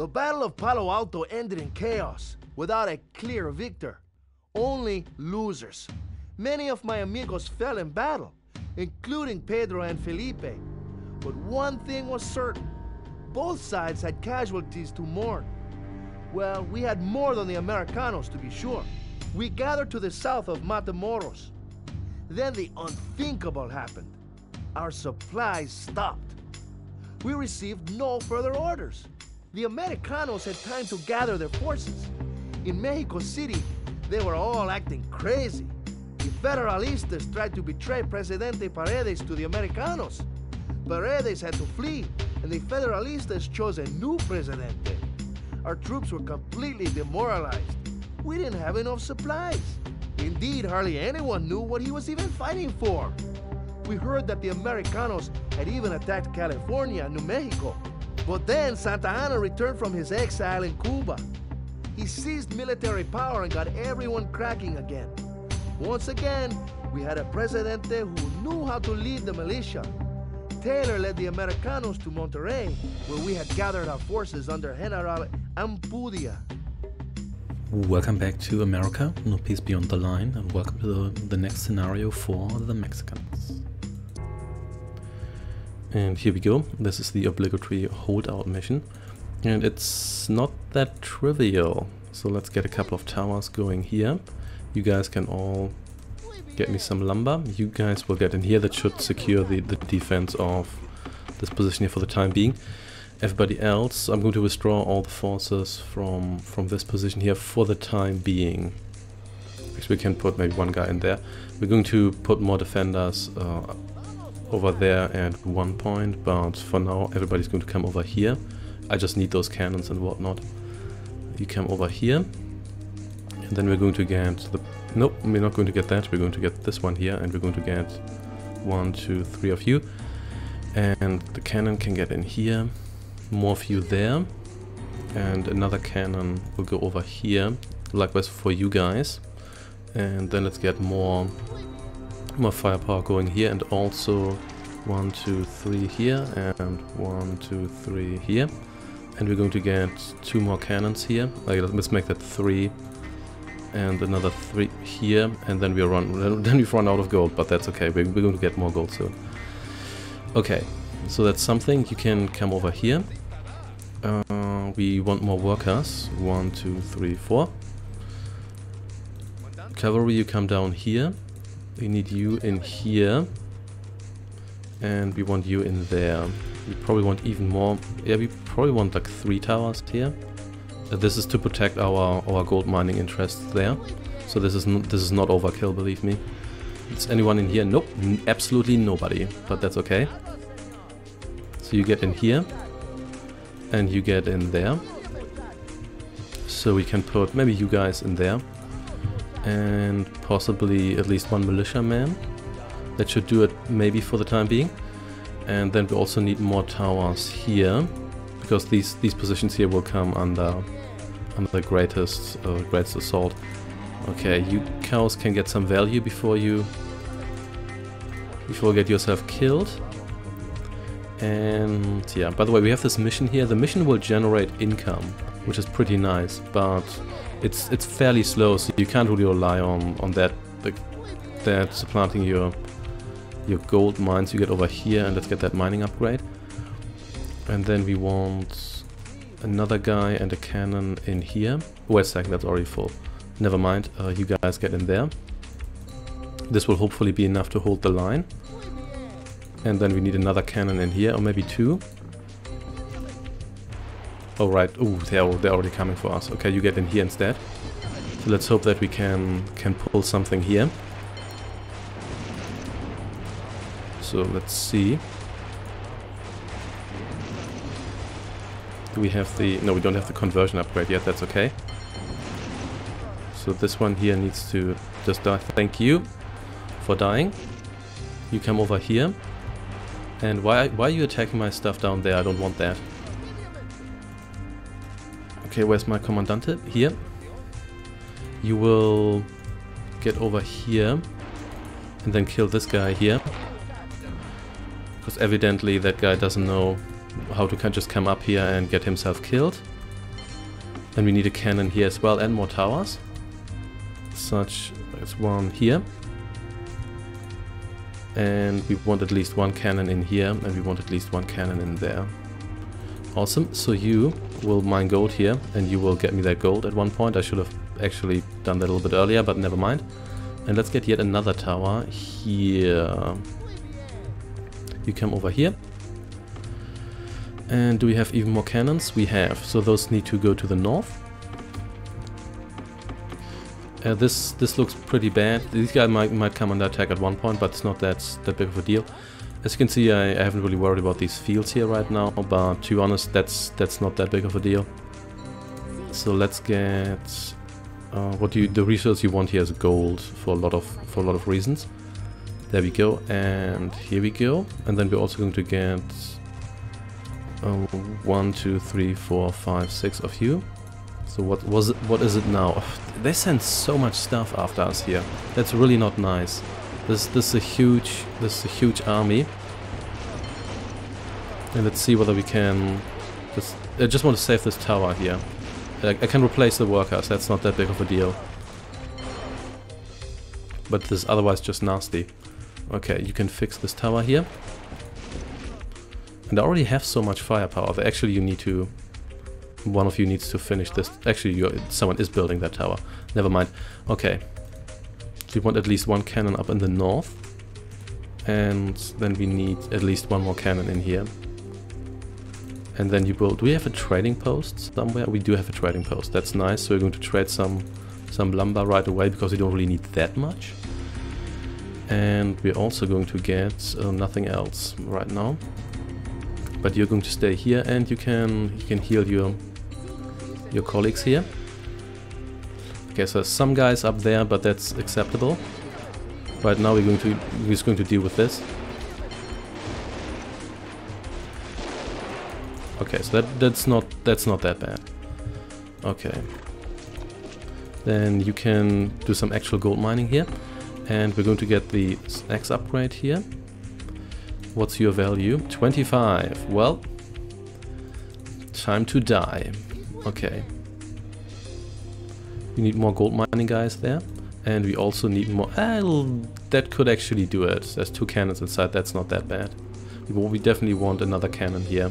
The Battle of Palo Alto ended in chaos, without a clear victor. Only losers. Many of my amigos fell in battle, including Pedro and Felipe. But one thing was certain. Both sides had casualties to mourn. Well, we had more than the Americanos, to be sure. We gathered to the south of Matamoros. Then the unthinkable happened. Our supplies stopped. We received no further orders. The Americanos had time to gather their forces. In Mexico City, they were all acting crazy. The Federalistas tried to betray Presidente Paredes to the Americanos. Paredes had to flee, and the Federalistas chose a new Presidente. Our troops were completely demoralized. We didn't have enough supplies. Indeed, hardly anyone knew what he was even fighting for. We heard that the Americanos had even attacked California and New Mexico. But then Santa Anna returned from his exile in Cuba. He seized military power and got everyone cracking again. Once again, we had a presidente who knew how to lead the militia. Taylor led the Americanos to Monterrey, where we had gathered our forces under General Ampudia. Welcome back to America, no peace beyond the line, and welcome to the next scenario for the Mexicans. And here we go. This is the obligatory holdout mission, and it's not that trivial. So let's get a couple of towers going here. You guys can all get me some lumber. You guys will get in here. That should secure the defense of this position here for the time being. Everybody else, I'm going to withdraw all the forces from this position here for the time being. Actually, we can put maybe one guy in there. We're going to put more defenders over there at one point, but for now everybody's going to come over here. I just need those cannons and whatnot. You come over here, and then we're going to get the... Nope, we're not going to get that. We're going to get this one here, and we're going to get 1, 2, 3 of you. And the cannon can get in here. More of you there. And another cannon will go over here. Likewise for you guys. And then let's get more firepower going here, and also 1, 2, 3 here, and 1, 2, 3 here. And we're going to get 2 more cannons here. Let's make that 3, and another 3 here, and then we've run out of gold, but that's okay. We're going to get more gold soon. Okay, so that's something. You can come over here. We want more workers. 1, 2, 3, 4. Cavalry, you come down here. We need you in here, and we want you in there. We probably want even more. Yeah, we probably want like 3 towers here. This is to protect our gold mining interests there. So this is not overkill, believe me. Is anyone in here? Nope, absolutely nobody. But that's okay. So you get in here, and you get in there. So we can put maybe you guys in there. And possibly at least 1 militiaman. That should do it maybe for the time being. And then we also need more towers here, because these positions here will come under the greatest assault. Okay, you cows can get some value before you get yourself killed. And yeah, by the way, we have this mission here. The mission will generate income, which is pretty nice, but it's fairly slow, so you can't really rely on that supplanting your gold mines. You get over here, and let's get that mining upgrade. And then we want another guy and a cannon in here. Wait a second, that's already full. Never mind, you guys get in there. This will hopefully be enough to hold the line. And then we need another cannon in here, or maybe 2. Oh right, ooh, they're already coming for us. Okay, you get in here instead. So let's hope that we can pull something here. So let's see. Do we have the... No, we don't have the conversion upgrade yet, that's okay. So this one here needs to just die. Thank you for dying. You come over here. And why are you attacking my stuff down there? I don't want that. Okay, where's my Commandante? Here. You will get over here and then kill this guy here. Because evidently that guy doesn't know how to just come up here and get himself killed. And we need a cannon here as well, and more towers. Such as one here. And we want at least one cannon in here, and we want at least one cannon in there. Awesome, so you will mine gold here, and you will get me that gold at one point. I should have actually done that a little bit earlier, but never mind. And let's get yet another tower here. You come over here. And do we have even more cannons? We have, so those need to go to the north. This looks pretty bad. These guys might come under attack at one point, but it's not that big of a deal. As you can see, I haven't really worried about these fields here right now, but to be honest, that's not that big of a deal. So let's get the resource you want here is gold for a lot of reasons. There we go, and here we go, and then we're also going to get 1, 2, 3, 4, 5, 6 of you. So what is it now? They send so much stuff after us here. That's really not nice. This is a huge army. And let's see whether we can I just want to save this tower here. I can replace the workers, that's not that big of a deal. But this is otherwise just nasty. Okay, you can fix this tower here. And I already have so much firepower that actually you need to... One of you needs to finish this. Actually, someone is building that tower. Never mind. Okay. We want at least one cannon up in the north. And then we need at least one more cannon in here. And then you build... Do we have a trading post somewhere? We do have a trading post. That's nice. So we're going to trade some lumber right away because we don't really need that much. And we're also going to get nothing else right now. But you're going to stay here, and you can heal your colleagues here. Okay, so there's some guys up there, but that's acceptable. Right now we're just going to deal with this. Okay, so that's not that bad. Okay. Then you can do some actual gold mining here, and we're going to get the axe upgrade here. What's your value? 25. Well, time to die. Okay. We need more gold mining guys there. And we also need more... that could actually do it. There's 2 cannons inside, that's not that bad. We definitely want another cannon here.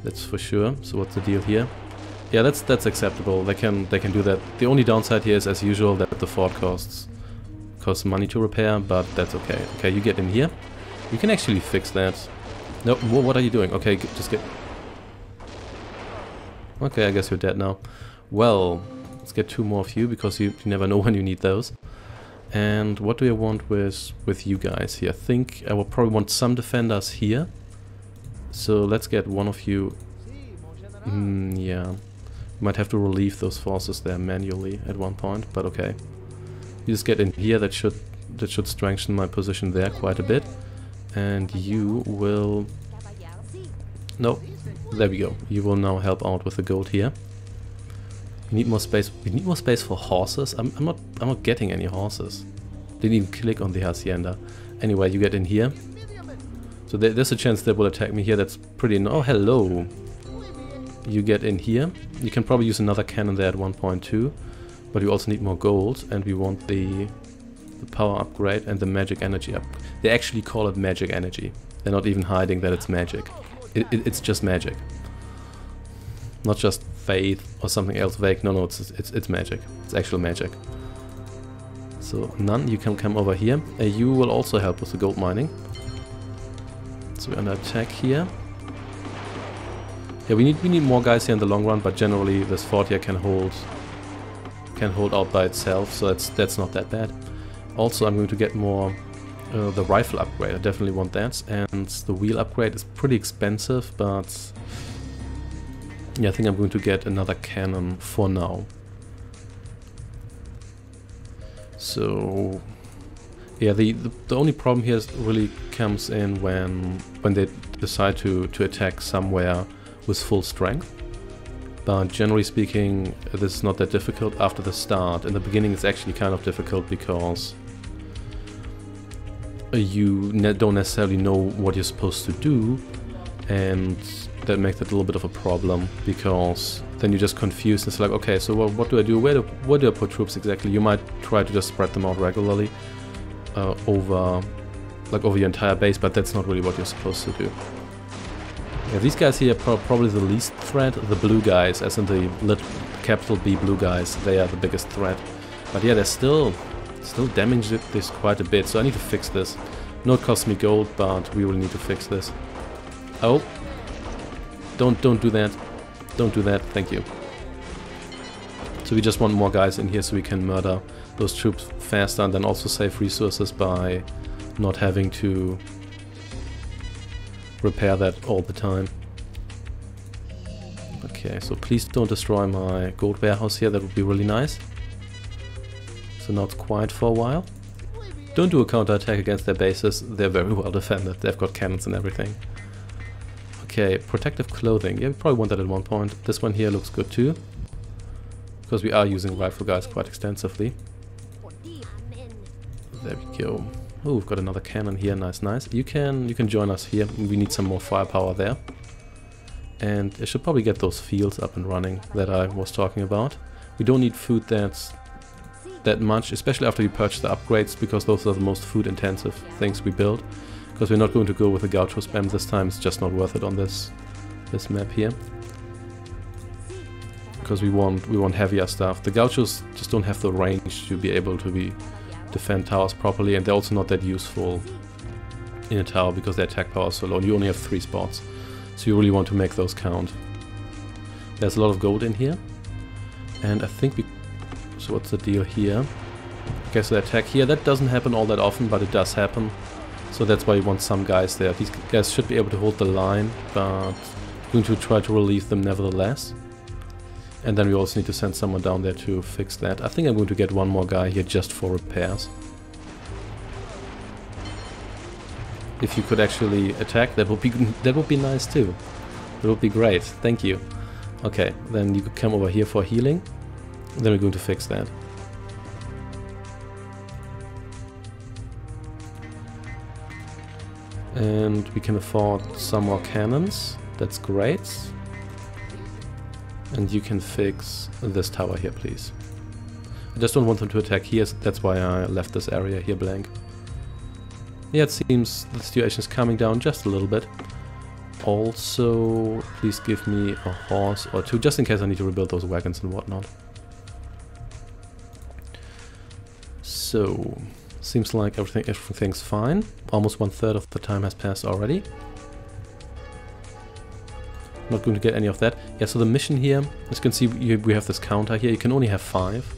That's for sure. So what's the deal here? Yeah, that's acceptable. They can do that. The only downside here is, as usual, that the fort costs money to repair, but that's okay. Okay, you get in here. You can actually fix that. No, what are you doing? Okay, just get... Okay, I guess you're dead now. Well, let's get 2 more of you, because you never know when you need those. And what do I want with you guys here? I think I will probably want some defenders here. So let's get one of you... yeah. Might have to relieve those forces there manually at one point, but okay. You just get in here, that should strengthen my position there quite a bit. And you will... No, there we go. You will now help out with the gold here. We need more space. We need more space for horses. I'm not getting any horses. Didn't even click on the hacienda. Anyway, you get in here. So there's a chance they will attack me here. That's pretty... Oh, hello. You get in here. You can probably use another cannon there at 1.2. But we also need more gold, and we want the power upgrade and the magic energy up. They actually call it magic energy. They're not even hiding that it's magic. It's just magic. Not just faith or something else vague. No, it's magic. It's actual magic. So none, you can come over here. You will also help with the gold mining. So we're under attack here. Yeah, we need more guys here in the long run, but generally this fort here can hold out by itself, so that's not that bad. Also, I'm going to get more the rifle upgrade. I definitely want that, and the wheel upgrade is pretty expensive, but yeah, I think I'm going to get another cannon for now. So yeah, the only problem here really comes in when they decide to attack somewhere with full strength. But generally speaking, this is not that difficult after the start. In the beginning it's actually kind of difficult because you don't necessarily know what you're supposed to do, and that makes it a little bit of a problem, because then you're just confused. It's like, okay, so what do I do? Where do I put troops exactly? You might try to just spread them out regularly over your entire base, but that's not really what you're supposed to do. Yeah, these guys here are probably the least threat. The blue guys, as in the capital B blue guys, they are the biggest threat. But yeah, they're still damaged this quite a bit, so I need to fix this. No, it costs me gold, but we really need to fix this. Oh, don't do that. Don't do that, thank you. So we just want more guys in here so we can murder those troops faster, and then also save resources by not having to repair that all the time. Okay, so please don't destroy my gold warehouse here, that would be really nice. So now it's quiet for a while. Don't do a counterattack against their bases, they're very well defended, they've got cannons and everything. Okay, protective clothing, yeah, we probably want that at one point. This one here looks good too, because we are using rifle guys quite extensively. There we go. Oh, we've got another cannon here, nice, nice. You can join us here, we need some more firepower there. And I should probably get those fields up and running that I was talking about. We don't need food that's that much, especially after we purchase the upgrades, because those are the most food intensive things we build. Because we're not going to go with the gaucho spam this time, it's just not worth it on this map here. Because we want heavier stuff. The gauchos just don't have the range to be able to defend towers properly, and they're also not that useful in a tower because their attack power is so low, and you only have 3 spots. So you really want to make those count. There's a lot of gold in here, and I think so what's the deal here? Okay, so the attack here, that doesn't happen all that often, but it does happen. So that's why you want some guys there. These guys should be able to hold the line, but I'm going to try to relieve them nevertheless. And then we also need to send someone down there to fix that. I think I'm going to get one more guy here just for repairs. If you could actually attack, that would be nice too. That would be great. Thank you. Okay, then you could come over here for healing. Then we're going to fix that. And we can afford some more cannons. That's great. And you can fix this tower here, please. I just don't want them to attack here, that's why I left this area here blank. Yeah, it seems the situation is calming down just a little bit. Also, please give me a horse or 2, just in case I need to rebuild those wagons and whatnot. So, seems like everything's fine. Almost 1/3 of the time has passed already. Not going to get any of that. Yeah, so the mission here, as you can see, we have this counter here. You can only have 5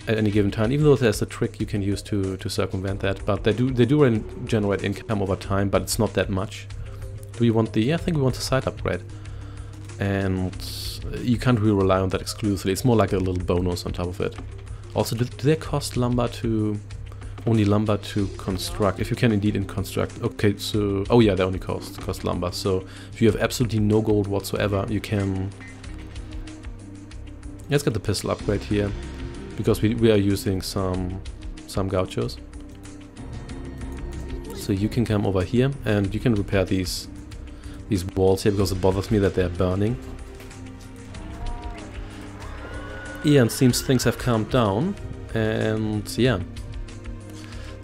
at any given time, even though there's a trick you can use to circumvent that. But they do generate income over time, but it's not that much. Do we want the? Yeah, I think we want the site upgrade, and you can't really rely on that exclusively. It's more like a little bonus on top of it. Also, do they cost lumber to? Only lumber to construct, if you can indeed construct. Okay, so, oh yeah, they only cost lumber. So if you have absolutely no gold whatsoever, you can. Let's get the pistol upgrade here, because we are using some gauchos. So you can come over here and you can repair these walls here, because it bothers me that they're burning. Yeah, and seems things have calmed down, and yeah.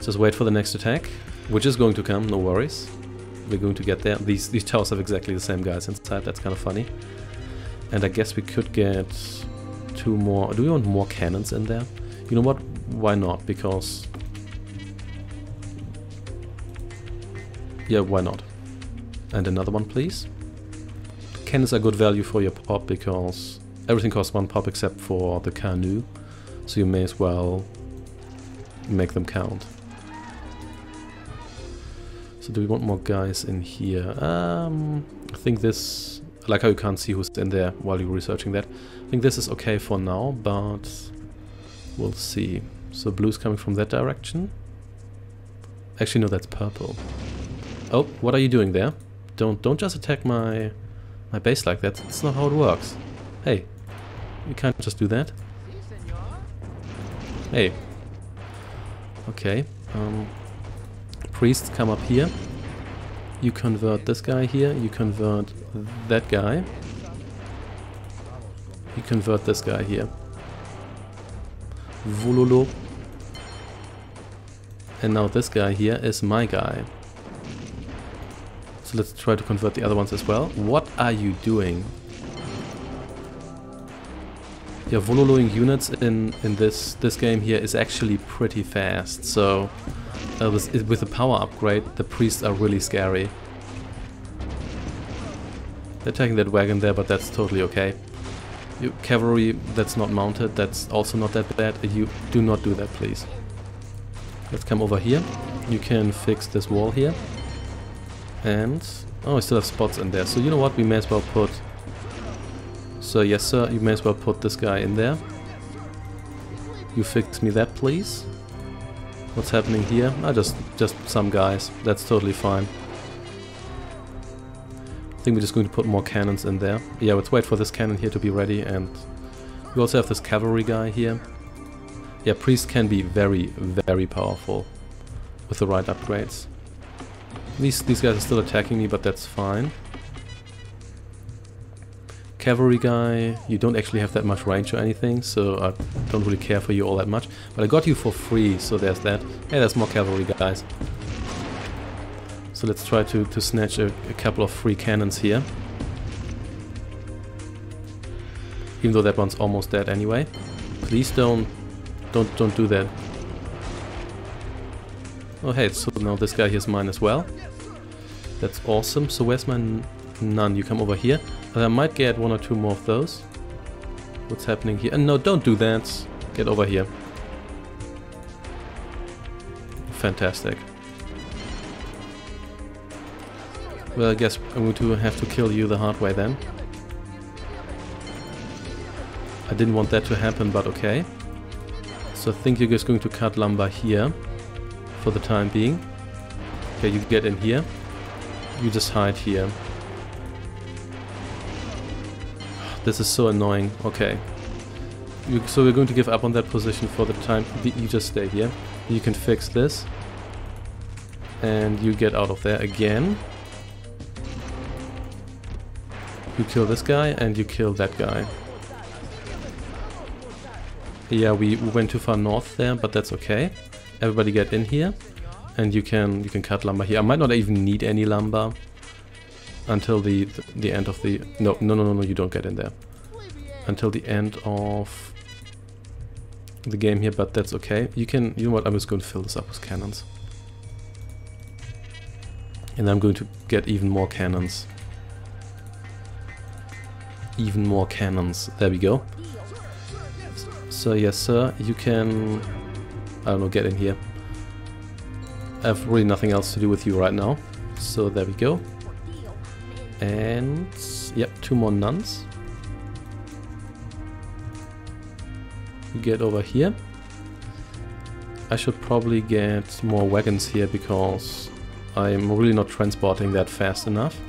Just wait for the next attack, which is going to come, no worries. We're going to get there. These towers have exactly the same guys inside, that's kind of funny. And I guess we could get 2 more. Do we want more cannons in there? You know what? Why not? Because... yeah, why not? And another one, please. Cannons are good value for your pop, because everything costs 1 pop except for the canoe. So you may as well make them count. So do we want more guys in here? I think this... I like how you can't see who's in there while you're researching that. I think this is okay for now, but we'll see. So blue's coming from that direction. Actually, no, that's purple. Oh, what are you doing there? Don't just attack my base like that. That's not how it works. Hey, you can't just do that. Hey. Okay. Priests come up here. You convert this guy here, you convert that guy. You convert this guy here. Vololo. And now this guy here is my guy. So let's try to convert the other ones as well. What are you doing? Yeah, vololoing units in this game here is actually pretty fast. So with the power upgrade, the priests are really scary. They're taking that wagon there, but that's totally okay. Cavalry that's not mounted, that's also not that bad. You do not do that, please. Let's come over here. You can fix this wall here. And... oh, I still have spots in there. So you know what? We may as well put... so yes sir, you may as well put this guy in there. You fix me that, please. What's happening here? Just some guys. That's totally fine. I think we're just going to put more cannons in there. Yeah, let's wait for this cannon here to be ready, and we also have this cavalry guy here. Yeah, priests can be very, very powerful with the right upgrades. These guys are still attacking me, but that's fine. Cavalry guy, you don't actually have that much range or anything, so I don't really care for you all that much. But I got you for free, so there's that. Hey, there's more cavalry guys. So let's try to snatch a couple of free cannons here. Even though that one's almost dead anyway. Please don't do that. Oh hey, so now this guy here's mine as well. That's awesome. So where's my nun? You come over here. I might get one or two more of those. What's happening here? No, don't do that. Get over here. Fantastic. Well, I guess I'm going to have to kill you the hard way then. I didn't want that to happen, but okay. So I think you're just going to cut lumber here for the time being. Okay, you get in here. You just hide here. This is so annoying. Okay. So we're going to give up on that position for the time. You just stay here. You can fix this. And you get out of there again. You kill this guy and you kill that guy. Yeah, we went too far north there, but that's okay. Everybody get in here, and you can cut lumber here. I might not even need any lumber until the end of the... No, you don't get in there. Until the end of the game here, but that's okay. You know what, I'm just going to fill this up with cannons. And I'm going to get even more cannons. Even more cannons. There we go. So yes sir, you can... I don't know, get in here. I have really nothing else to do with you right now. So there we go. And... yep, 2 more nuns. You get over here. I should probably get more wagons here because I'm really not transporting that fast enough.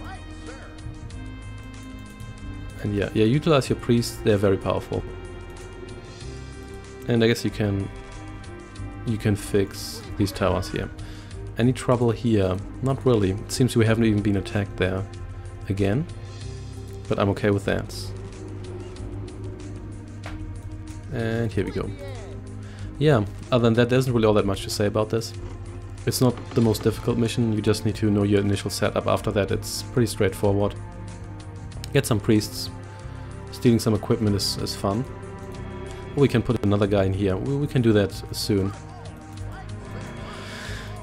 And yeah, utilize your priests, they're very powerful. And I guess you can fix these towers here. Any trouble here? Not really. It seems we haven't even been attacked there again. But I'm okay with that. And here we go. Yeah, other than that, there isn't really all that much to say about this. It's not the most difficult mission, you just need to know your initial setup. After that, it's pretty straightforward. Get some priests. Stealing some equipment is fun. We can put another guy in here. We can do that soon.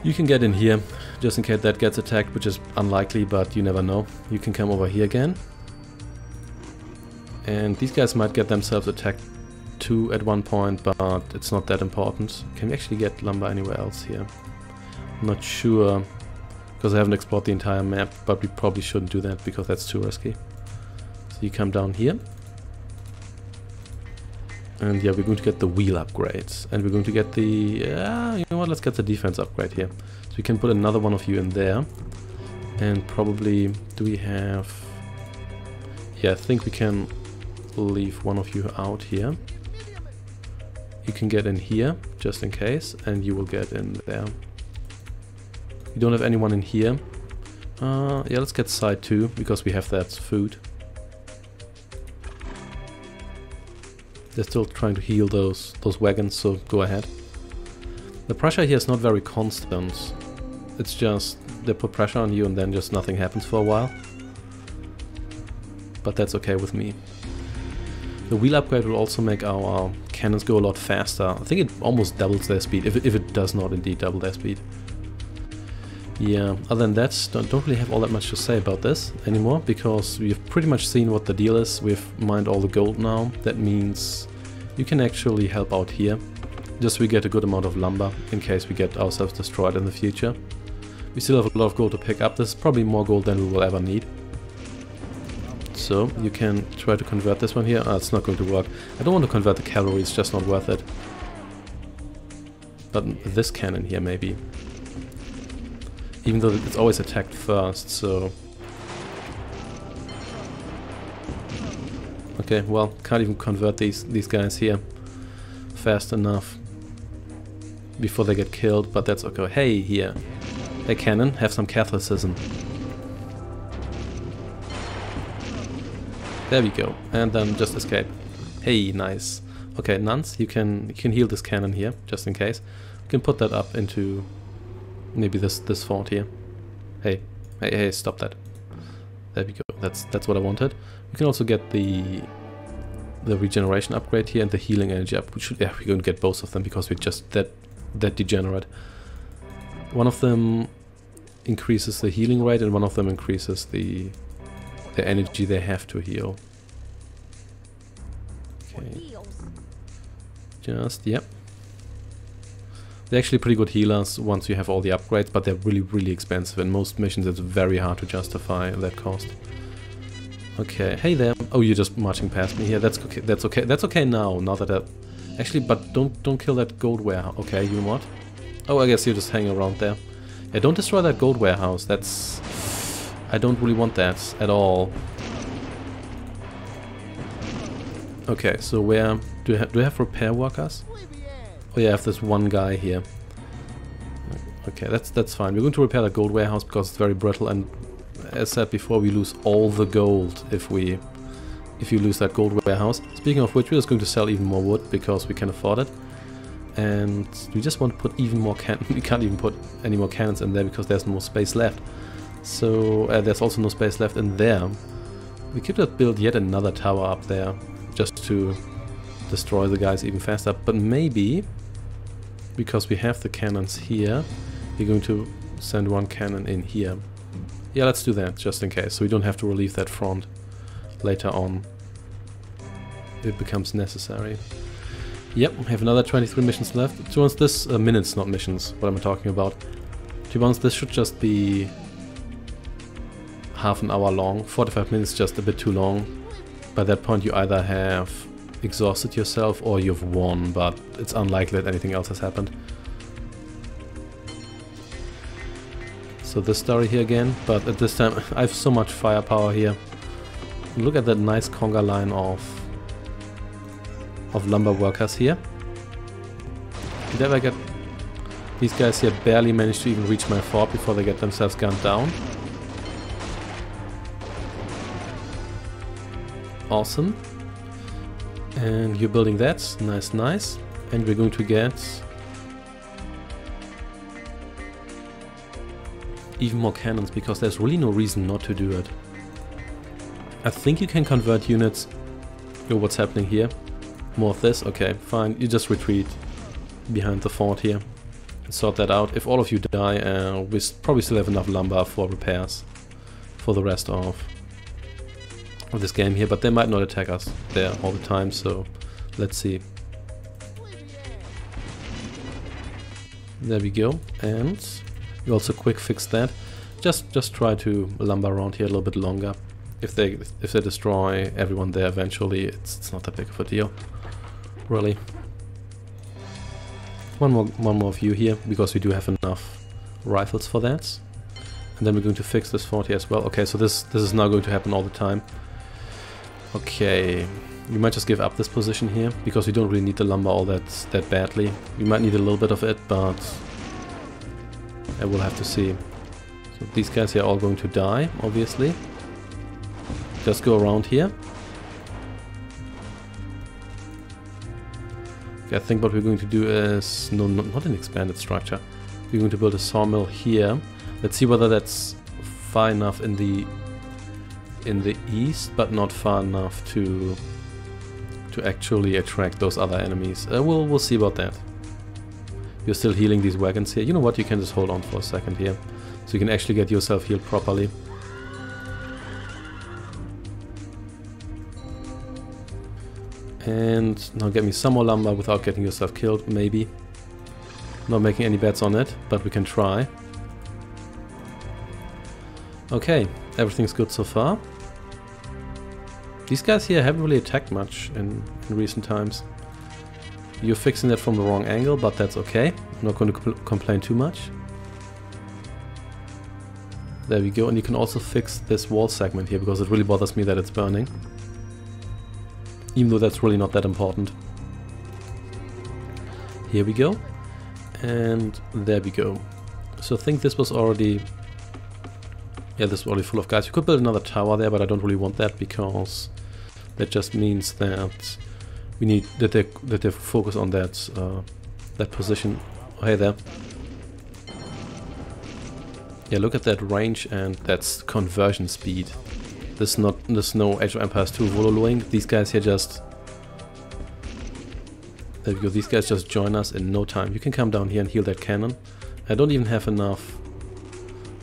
You can get in here, just in case that gets attacked, which is unlikely, but you never know. You can come over here again. And these guys might get themselves attacked too at one point, but it's not that important. Can we actually get lumber anywhere else here? I'm not sure, because I haven't explored the entire map, but we probably shouldn't do that because that's too risky. So you come down here. And yeah, we're going to get the wheel upgrades. And we're going to get the... you know what, let's get the defense upgrade here. So we can put another one of you in there. And probably... do we have... yeah, I think we can leave one of you out here. You can get in here, just in case. And you will get in there. You don't have anyone in here. Yeah, let's get side 2, because we have that food. They're still trying to heal those wagons, so go ahead. The pressure here is not very constant. It's just they put pressure on you and then just nothing happens for a while. But that's okay with me. The wheel upgrade will also make our cannons go a lot faster. I think it almost doubles their speed, if it does not indeed double their speed. Yeah, other than that, don't really have all that much to say about this anymore, because we've pretty much seen what the deal is. We've mined all the gold now. That means you can actually help out here. Just so we get a good amount of lumber, in case we get ourselves destroyed in the future. We still have a lot of gold to pick up. This is probably more gold than we will ever need. So, you can try to convert this one here. It's not going to work. I don't want to convert the cavalry, it's just not worth it. But this cannon here, maybe. Even though it's always attacked first, so... Okay, well, can't even convert these guys here fast enough before they get killed, but that's okay. Hey, here. Hey, cannon, have some Catholicism. There we go, and then just escape. Hey, nice. Okay, nuns, you can heal this cannon here, just in case. You can put that up into maybe this fort here. Hey, stop that. There we go. That's what I wanted. We can also get the regeneration upgrade here and the healing energy up. We're going to get both of them because we're just that degenerate. One of them increases the healing rate and one of them increases the energy they have to heal. Okay. Yep. They're actually pretty good healers once you have all the upgrades, but they're really, really expensive. In most missions it's very hard to justify that cost. Okay, hey there. Oh, you're just marching past me here. That's okay. That's okay. That's okay now that actually, but don't kill that gold warehouse. Okay, you know what? Oh, I guess you're just hanging around there. Yeah, don't destroy that gold warehouse. I don't really want that at all. Okay, so where do I have repair workers? Oh yeah, I have this one guy here. Okay, that's fine. We're going to repair the gold warehouse because it's very brittle, and as said before, we lose all the gold if you lose that gold warehouse. Speaking of which, we're just going to sell even more wood because we can afford it. And we just want to put even more we can't even put any more cannons in there because there's no space left. So there's also no space left in there. We could have built yet another tower up there just to destroy the guys even faster. But maybe, because we have the cannons here, we're going to send one cannon in here. Yeah, let's do that just in case, so we don't have to relieve that front later on if it becomes necessary. Yep, we have another 23 missions left. To be honest, this minutes, not missions, what am I talking about? To be honest, this should just be half an hour long. 45 minutes just a bit too long. By that point you either have exhausted yourself or you've won, but it's unlikely that anything else has happened. So this story here again, but at this time I have so much firepower here. Look at that nice conga line of lumber workers here. Did I ever get... These guys here barely managed to even reach my fort before they get themselves gunned down. Awesome. And you're building that. Nice, nice. And we're going to get even more cannons because there's really no reason not to do it. I think you can convert units. Oh, what's happening here? More of this? Okay, fine. You just retreat behind the fort here and sort that out. If all of you die, we probably still have enough lumber for repairs for the rest of this game here, but they might not attack us there all the time, so let's see. There we go, and we also quick fix that. Just try to lumber around here a little bit longer. If they destroy everyone there eventually, it's not that big of a deal, really. One more view here because we do have enough rifles for that, and then we're going to fix this fort here as well. Okay, so this is now going to happen all the time. Okay, we might just give up this position here because we don't really need the lumber all that badly. We might need a little bit of it, but I will have to see. So these guys here are all going to die, obviously. Just go around here. Okay, I think what we're going to do is... No, not an expanded structure. We're going to build a sawmill here. Let's see whether that's far enough in the east, but not far enough to actually attract those other enemies. We'll see about that. You're still healing these wagons here. You know what? You can just hold on for a second here, so you can actually get yourself healed properly. And now get me some more lumber without getting yourself killed, maybe. Not making any bets on it, but we can try. Okay, everything's good so far. These guys here haven't really attacked much in recent times. You're fixing that from the wrong angle, but that's okay. I'm not going to complain too much. There we go, and you can also fix this wall segment here, because it really bothers me that it's burning. Even though that's really not that important. Here we go. And there we go. So I think this was already... Yeah, this is already full of guys. You could build another tower there, but I don't really want that, because that just means that we need that they focus on that that position. Oh, hey there. Yeah, look at that range, and that's conversion speed. This is no Age of Empires 2 Vololoing. These guys here just... There we go, these guys just join us in no time. You can come down here and heal that cannon. I don't even have enough...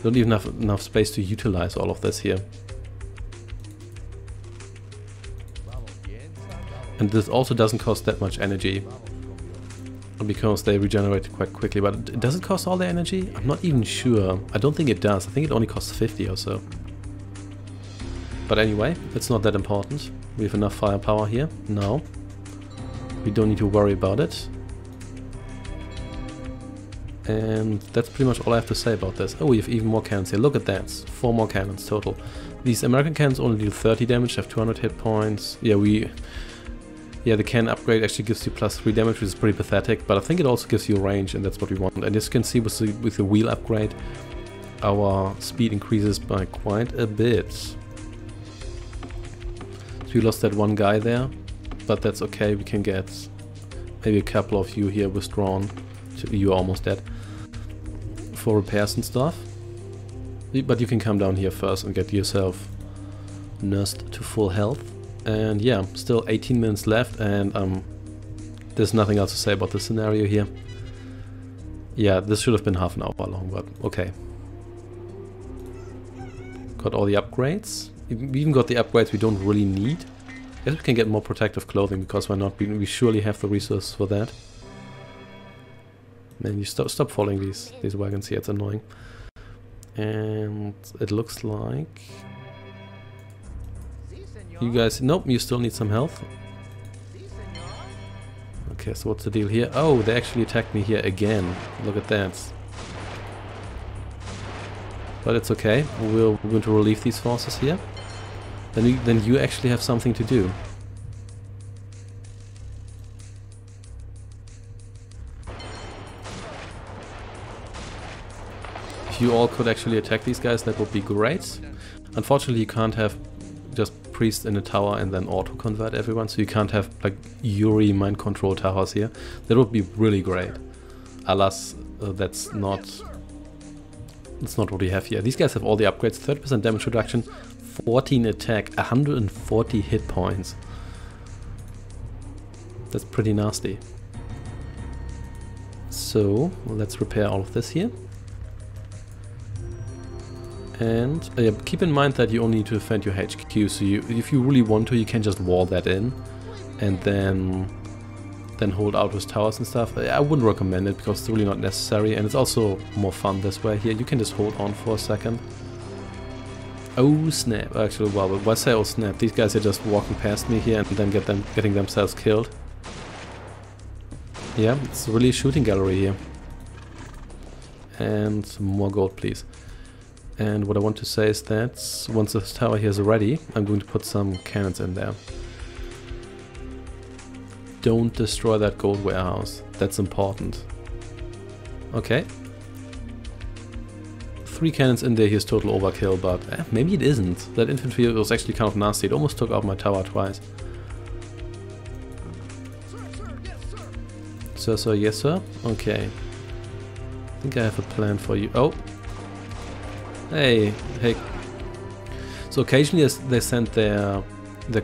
Don't even have enough space to utilize all of this here. And this also doesn't cost that much energy, because they regenerate quite quickly. But does it cost all the energy? I'm not even sure. I don't think it does. I think it only costs 50 or so. But anyway, it's not that important. We have enough firepower here now. We don't need to worry about it. And that's pretty much all I have to say about this. Oh, we have even more cannons here. Look at that. 4 more cannons total. These American cannons only deal 30 damage, have 200 hit points. Yeah, the cannon upgrade actually gives you +3 damage, which is pretty pathetic, but I think it also gives you range, and that's what we want. And as you can see with the wheel upgrade, our speed increases by quite a bit. So we lost that one guy there, but that's okay. We can get maybe a couple of you here withdrawn. You're almost dead. For repairs and stuff. But you can come down here first and get yourself nursed to full health. And yeah, still 18 minutes left, and there's nothing else to say about this scenario here. Yeah, this should have been half an hour long, but okay. Got all the upgrades. We even got the upgrades we don't really need. I guess we can get more protective clothing, because we surely have the resources for that. Man, you stop following these wagons here, it's annoying. And it looks like... You guys... Nope, you still need some health. Okay, so what's the deal here? Oh, they actually attacked me here again. Look at that. But it's okay. We're going to relieve these forces here. Then you actually have something to do. If you all could actually attack these guys, that would be great. Unfortunately, you can't have just priests in a tower and then auto-convert everyone, so you can't have like Yuri mind control towers here. That would be really great. Alas, that's not what we have here. These guys have all the upgrades: 30% damage reduction, 14 attack, 140 hit points. That's pretty nasty. So let's repair all of this here. And keep in mind that you only need to defend your HQ, so if you really want to, you can just wall that in and then hold out with towers and stuff. I wouldn't recommend it, because it's really not necessary, and it's also more fun this way here. You can just hold on for a second. Oh snap, actually, well, why say oh snap? These guys are just walking past me here and then getting themselves killed. Yeah, it's really a shooting gallery here. And more gold, please. And what I want to say is that once this tower here is ready, I'm going to put some cannons in there. Don't destroy that gold warehouse. That's important. Okay. 3 cannons in there, here's total overkill, but maybe it isn't. That infantry was actually kind of nasty. It almost took out my tower twice. Sir, yes sir? Okay. I think I have a plan for you. Oh! Hey. So occasionally they send their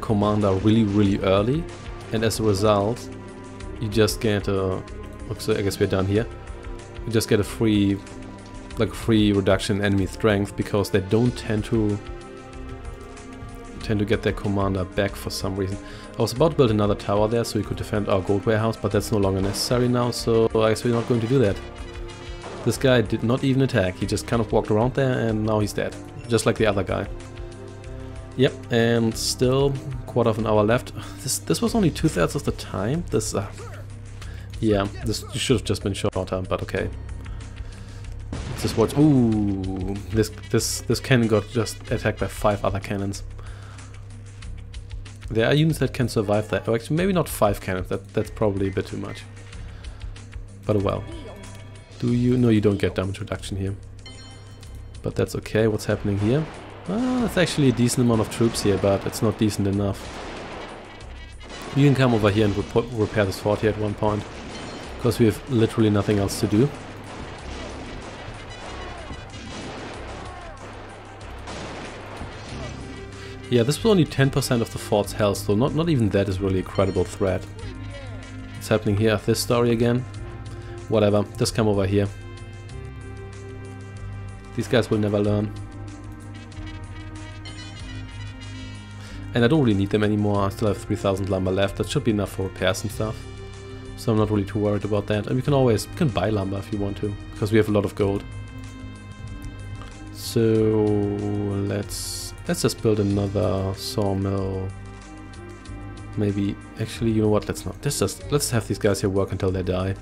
commander really early, and as a result, you just get a... So I guess we're done here. You just get a free reduction in enemy strength because they don't tend to get their commander back for some reason. I was about to build another tower there so we could defend our gold warehouse, but that's no longer necessary now, so I guess we're not going to do that. This guy did not even attack, he just kind of walked around there and now he's dead. Just like the other guy. Yep, and still quarter of an hour left. This was only 2/3 of the time. Yeah, this should have just been shorter, but okay. Let's just watch. Ooh, this cannon got just attacked by 5 other cannons. There are units that can survive that. Or actually, maybe not 5 cannons. That's probably a bit too much. But well. Do you? No, you don't get damage reduction here. But that's okay. What's happening here? It's actually a decent amount of troops here, but it's not decent enough. You can come over here and repair this fort here at one point. Because we have literally nothing else to do. Yeah, this was only 10% of the fort's health, so not even that is really a credible threat. What's happening here? This story again? Whatever, just come over here. These guys will never learn. And I don't really need them anymore, I still have 3000 lumber left, that should be enough for repairs and stuff. So I'm not really too worried about that. And we can buy lumber if you want to, because we have a lot of gold. So let's just build another sawmill. Maybe, actually, you know what, let's not. Let's have these guys here work until they die.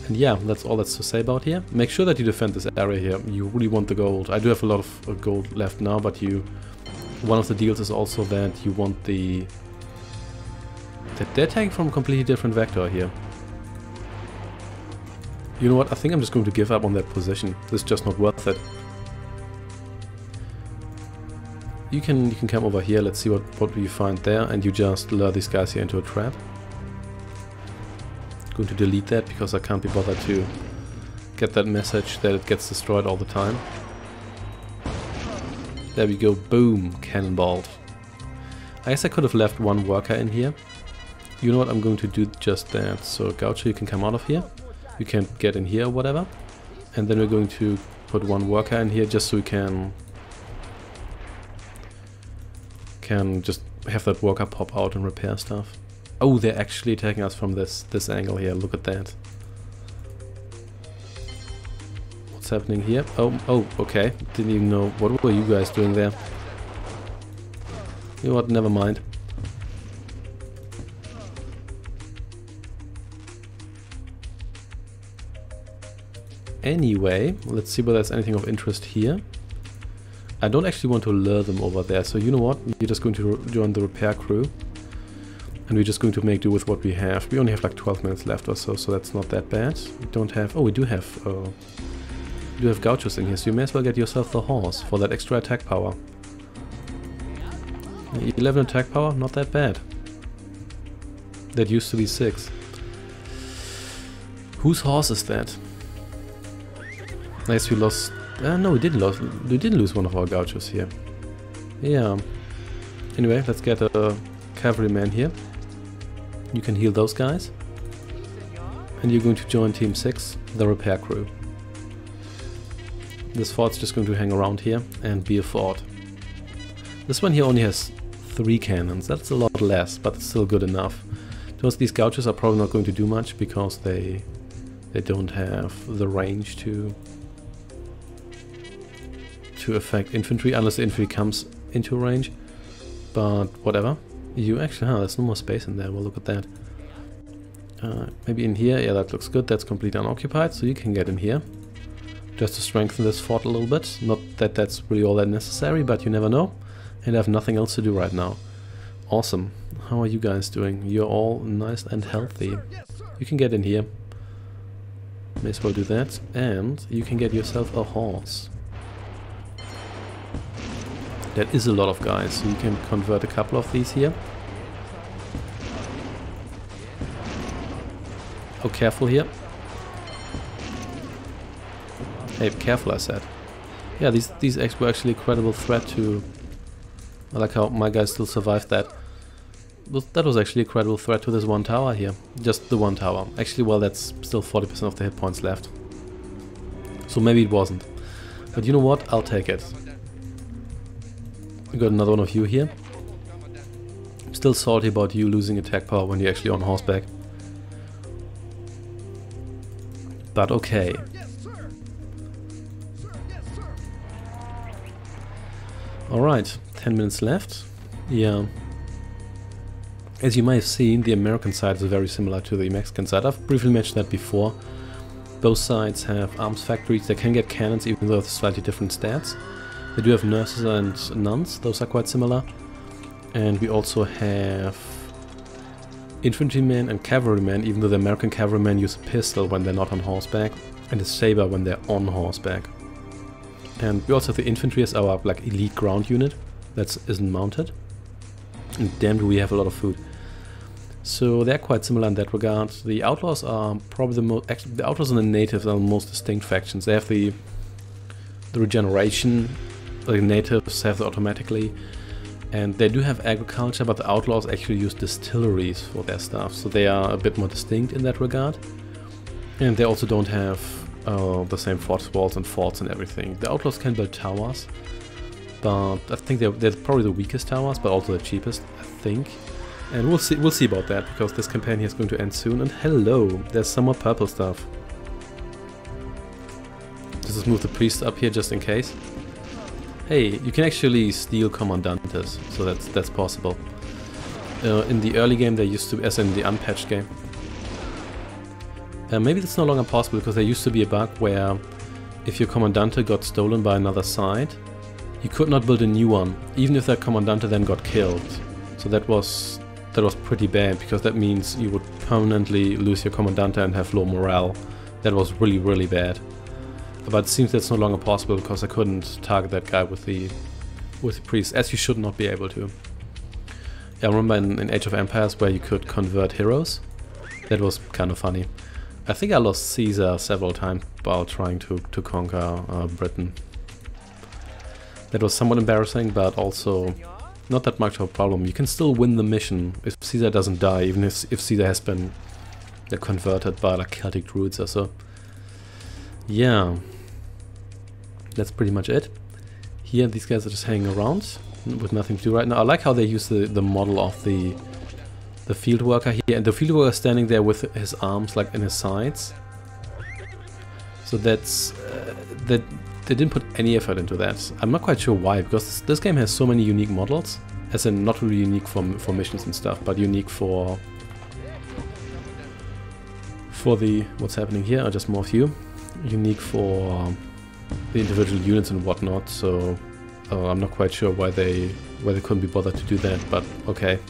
And yeah, that's all that's to say about here. Make sure that you defend this area here. You really want the gold. I do have a lot of gold left now, but one of the deals is also that you want that they're taking from a completely different vector here. You know what, I think I'm just going to give up on that position. This is just not worth it. You can come over here, let's see what we find there, and you just lure these guys here into a trap. Going to delete that because I can't be bothered to get that message that it gets destroyed all the time. There we go, boom, cannonballed. I guess I could have left one worker in here. You know what, I'm going to do just that. So Gaucho, you can come out of here. You can get in here or whatever. And then we're going to put one worker in here just so we can just have that worker pop out and repair stuff. Oh, they're actually attacking us from this angle here. Look at that. What's happening here? Oh, okay. Didn't even know. What were you guys doing there? You know what? Never mind. Anyway, let's see whether there's anything of interest here. I don't actually want to lure them over there, so you know what? We're just going to join the repair crew. And we're just going to make do with what we have. We only have like 12 minutes left or so, so that's not that bad. We don't have... Oh, we do have gauchos in here, so you may as well get yourself the horse for that extra attack power. 11 attack power, not that bad. That used to be 6. Whose horse is that? Nice, we lost... no, we didn't lose one of our gauchos here. Yeah. Anyway, let's get a cavalryman here. You can heal those guys. And you're going to join Team 6, the repair crew. This fort's just going to hang around here and be a fort. This one here only has 3 cannons. That's a lot less, but it's still good enough. These gauchos are probably not going to do much because they don't have the range to affect infantry unless the infantry comes into range. But whatever. You actually, there's no more space in there. Well, look at that. Maybe in here. Yeah, that looks good. That's completely unoccupied, so you can get in here. Just to strengthen this fort a little bit. Not that that's really all that necessary, but you never know. And I have nothing else to do right now. Awesome. How are you guys doing? You're all nice and healthy. You can get in here. May as well do that. And you can get yourself a horse. That is a lot of guys, so you can convert a couple of these here. Oh, careful here. Hey, careful, I said. Yeah, these eggs were actually a credible threat to... I like how my guys still survived that. That was actually a credible threat to this one tower here. Just the one tower. Actually, well, that's still 40% of the hit points left. So maybe it wasn't. But you know what? I'll take it. We got another one of you here. I'm still salty about you losing attack power when you're actually on horseback. But okay. Alright, 10 minutes left. Yeah. As you may have seen, the American side is very similar to the Mexican side. I've briefly mentioned that before. Both sides have arms factories. They can get cannons even though they have slightly different stats. They do have nurses and nuns. Those are quite similar. And we also have infantrymen and cavalrymen, even though the American cavalrymen use a pistol when they're not on horseback and a saber when they're on horseback. And we also have the infantry as our like elite ground unit that isn't mounted. And damn do we have a lot of food. So they're quite similar in that regard. The Outlaws are probably the most... Actually, the Outlaws and the Natives are the most distinct factions. They have the regeneration. The Natives have it automatically. And they do have agriculture, but the Outlaws actually use distilleries for their stuff. So they are a bit more distinct in that regard. And they also don't have the same fortress walls and forts and everything. The Outlaws can build towers. But I think they're probably the weakest towers, but also the cheapest, I think. And we'll see about that, because this campaign here is going to end soon. And hello, there's some more purple stuff. Let's just move the priest up here just in case. Hey, you can actually steal commandantes, so that's possible. In the early game, there used to be, as in the unpatched game. Maybe that's no longer possible, because there used to be a bug where if your commandante got stolen by another side, you could not build a new one, even if that commandante then got killed. So that was pretty bad, because that means you would permanently lose your commandante and have low morale. That was really, really bad. But it seems that's no longer possible, because I couldn't target that guy with the priest, as you should not be able to. Yeah, I remember in Age of Empires where you could convert heroes. That was kind of funny. I think I lost Caesar several times while trying to conquer Britain. That was somewhat embarrassing, but also not that much of a problem. You can still win the mission if Caesar doesn't die, even if Caesar has been converted by like Celtic druids or so. Yeah, that's pretty much it. Here these guys are just hanging around with nothing to do right now. I like how they use the model of the field worker here, and the field worker standing there with his arms like in his sides. So that's that. They didn't put any effort into that. I'm not quite sure why, because this game has so many unique models, as in not really unique for missions and stuff, but unique for the what's happening here, or just more of you, unique for the individual units and whatnot. So I'm not quite sure why they couldn't be bothered to do that, but okay.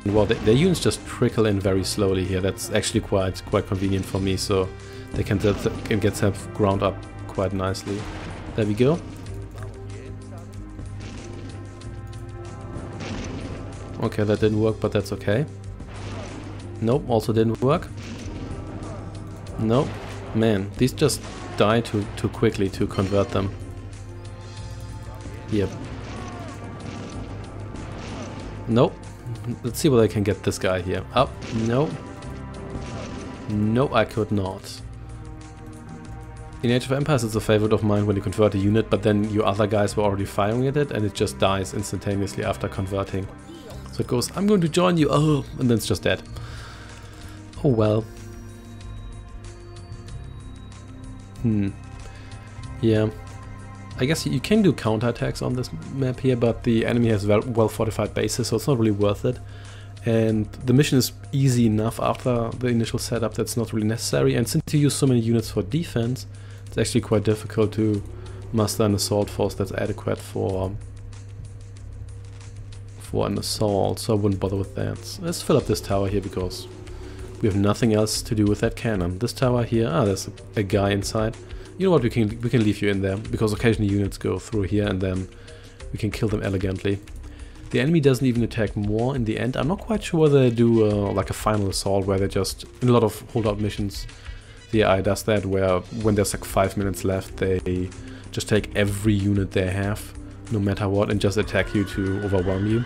And well, their units just trickle in very slowly here. That's actually quite convenient for me, so they can get themselves ground up quite nicely. There we go. Okay, that didn't work, but that's okay. Nope, also didn't work. Nope. Man, these just die too quickly to convert them. Yep. Nope. Let's see whether I can get this guy here. Up. No. No, I could not. In Age of Empires it's a favorite of mine when you convert a unit, but then your other guys were already firing at it and it just dies instantaneously after converting. So it goes, I'm going to join you, oh, and then it's just dead. Oh well. Yeah. I guess you can do counterattacks on this map here, but the enemy has well fortified bases, so it's not really worth it. And the mission is easy enough after the initial setup that's not really necessary, and since you use so many units for defense, it's actually quite difficult to muster an assault force that's adequate for an assault, so I wouldn't bother with that. Let's fill up this tower here, because We have nothing else to do with that cannon. This tower here, there's a guy inside. You know what, we can leave you in there, because occasionally units go through here and then we can kill them elegantly. The enemy doesn't even attack more in the end. I'm not quite sure whether they do like a final assault where they just, in a lot of holdout missions, the AI does that, where when there's like 5 minutes left, they just take every unit they have, no matter what, and just attack you to overwhelm you.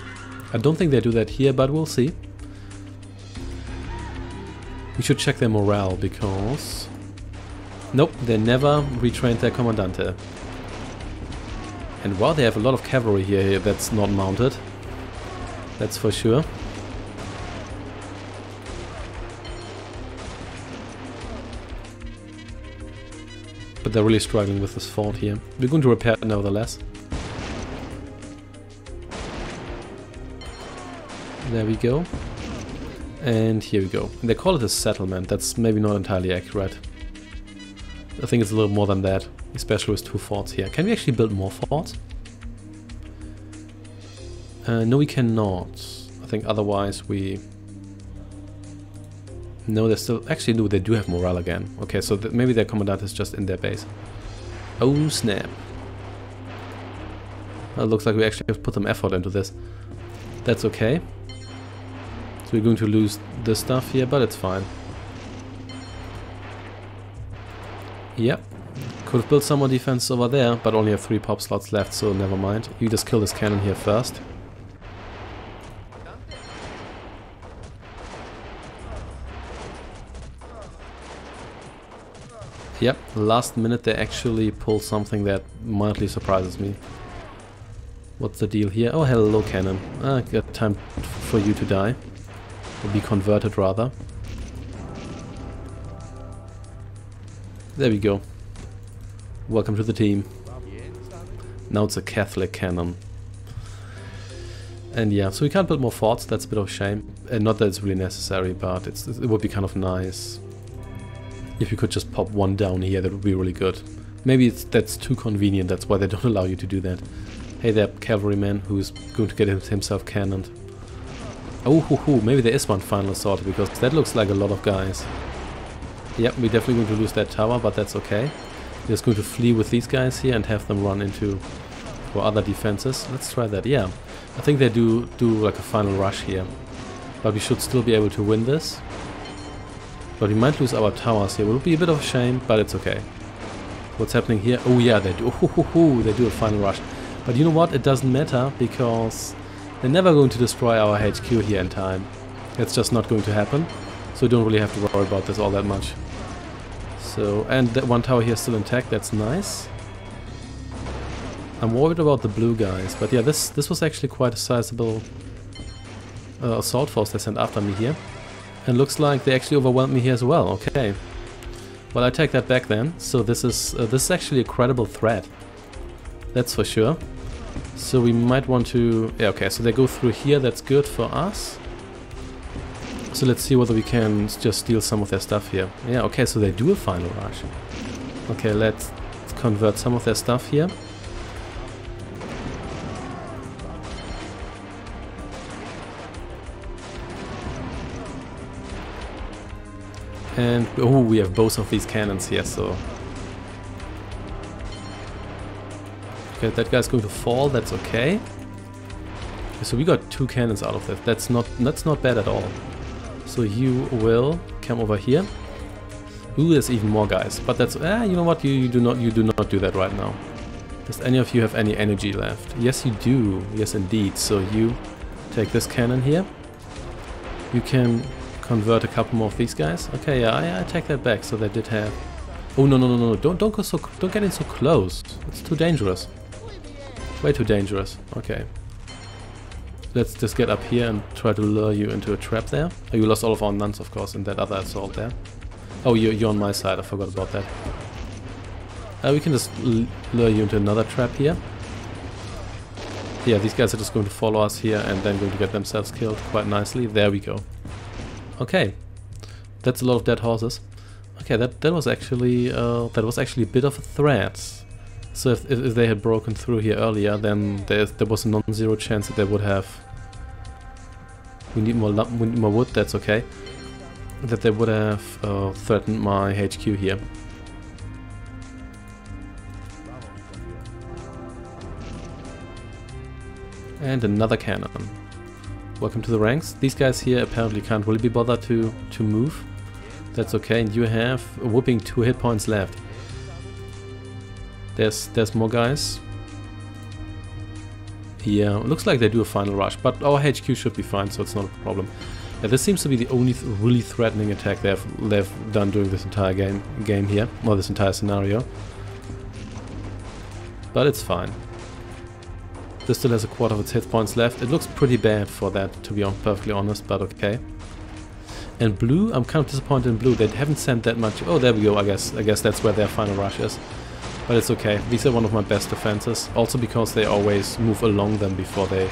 I don't think they do that here, but we'll see. We should check their morale, because... Nope, they never retrained their Commandante. And wow, they have a lot of cavalry here that's not mounted. That's for sure. But they're really struggling with this fort here. We're going to repair it nevertheless. There we go. And here we go. And they call it a settlement. That's maybe not entirely accurate. I think it's a little more than that, especially with 2 forts here. Can we actually build more forts? No, we cannot. I think otherwise we... No, they're still... Actually, no, they do have morale again. Okay, so maybe their commandant is just in their base. Oh, snap. Well, it looks like we actually have to put some effort into this. That's okay. So we're going to lose this stuff here, but it's fine. Yep. Could have built some more defense over there, but only have 3 pop slots left, so never mind. You just kill this cannon here first. Yep, last minute they actually pull something that mildly surprises me. What's the deal here? Oh, hello cannon. Got time for you to die. Or be converted rather. There we go. Welcome to the team. Now it's a Catholic cannon. And yeah, so we can't build more forts, that's a bit of a shame. And not that it's really necessary, but it would be kind of nice if you could just pop one down here. That would be really good. Maybe that's too convenient, that's why they don't allow you to do that. Hey there, cavalryman, who's going to get himself cannoned. Oh, maybe there is one final assault, because that looks like a lot of guys. Yep, we're definitely going to lose that tower, but that's okay. We're just going to flee with these guys here and have them run into our other defenses. Let's try that, yeah. I think they do like a final rush here. But we should still be able to win this. But we might lose our towers here. It will be a bit of a shame, but it's okay. What's happening here? Oh yeah, they do. They do a final rush. But you know what? It doesn't matter, because they're never going to destroy our HQ here in time. It's just not going to happen. So we don't really have to worry about this all that much. So, and that one tower here is still intact, that's nice. I'm worried about the blue guys, but yeah, this was actually quite a sizable assault force they sent after me here. And looks like they actually overwhelmed me here as well, okay. Well, I take that back then. So this is actually a credible threat. That's for sure. So we might want to... Yeah, okay, so they go through here, that's good for us. So let's see whether we can just steal some of their stuff here. Yeah, okay, so they do a final rush. Okay, let's convert some of their stuff here. And, oh, we have both of these cannons here, so... Okay, that guy's going to fall, that's okay. So we got 2 cannons out of that. That's not bad at all. So you will come over here. Ooh, there's even more guys, but that's you know what? You do not do that right now. Does any of you have any energy left? Yes, you do. Yes, indeed. So you take this cannon here. You can convert a couple more of these guys. Okay, yeah, I take that back. So they did have. Oh no! Don't get in so close. It's too dangerous. Way too dangerous. Okay. Let's just get up here and try to lure you into a trap there. Oh, you lost all of our nuns, of course, in that other assault there. Oh, you're on my side, I forgot about that. We can just lure you into another trap here. Yeah, these guys are just going to follow us here and then going to get themselves killed quite nicely. There we go. Okay. That's a lot of dead horses. Okay, that was actually a bit of a threat. So if they had broken through here earlier, then there was a non-zero chance that they would have... We need more wood, that's okay. that they would have threatened my HQ here. And another cannon. Welcome to the ranks. These guys here apparently can't really be bothered to move. That's okay, and you have a whooping 2 hit points left. There's more guys. Yeah, looks like they do a final rush, but our HQ should be fine, so it's not a problem. Yeah, this seems to be the only really threatening attack they've done during this entire game here, or this entire scenario. But it's fine. This still has a quarter of its hit points left. It looks pretty bad for that, to be perfectly honest, but okay. And blue, I'm kind of disappointed in blue. They haven't sent that much. Oh, there we go. I guess that's where their final rush is. But it's okay. These are one of my best defenses. Also because they always move along them before they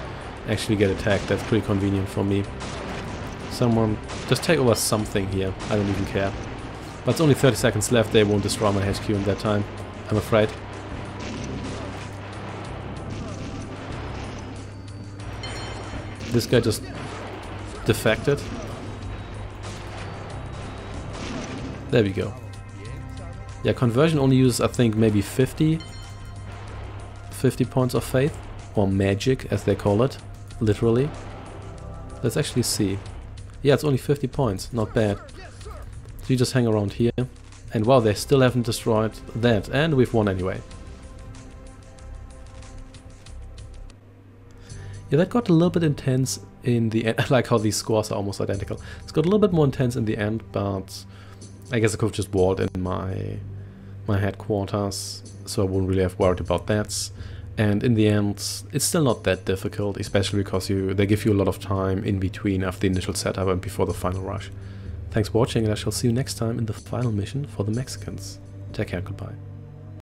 actually get attacked. That's pretty convenient for me. Someone just take over something here. I don't even care. But it's only 30 seconds left. They won't destroy my HQ in that time, I'm afraid. This guy just defected. There we go. Yeah, conversion only uses, I think, maybe 50 points of faith. Or magic, as they call it. Literally. Let's actually see. Yeah, it's only 50 points. Not bad. So you just hang around here. And wow, they still haven't destroyed that. And we've won anyway. Yeah, that got a little bit intense in the end. I like how these scores are almost identical. It's got a little bit more intense in the end, but I guess I could have just walled in my headquarters, so I wouldn't really have worried about that. And in the end, it's still not that difficult, especially because they give you a lot of time in between after the initial setup and before the final rush. Thanks for watching, and I shall see you next time in the final mission for the Mexicans. Take care, goodbye.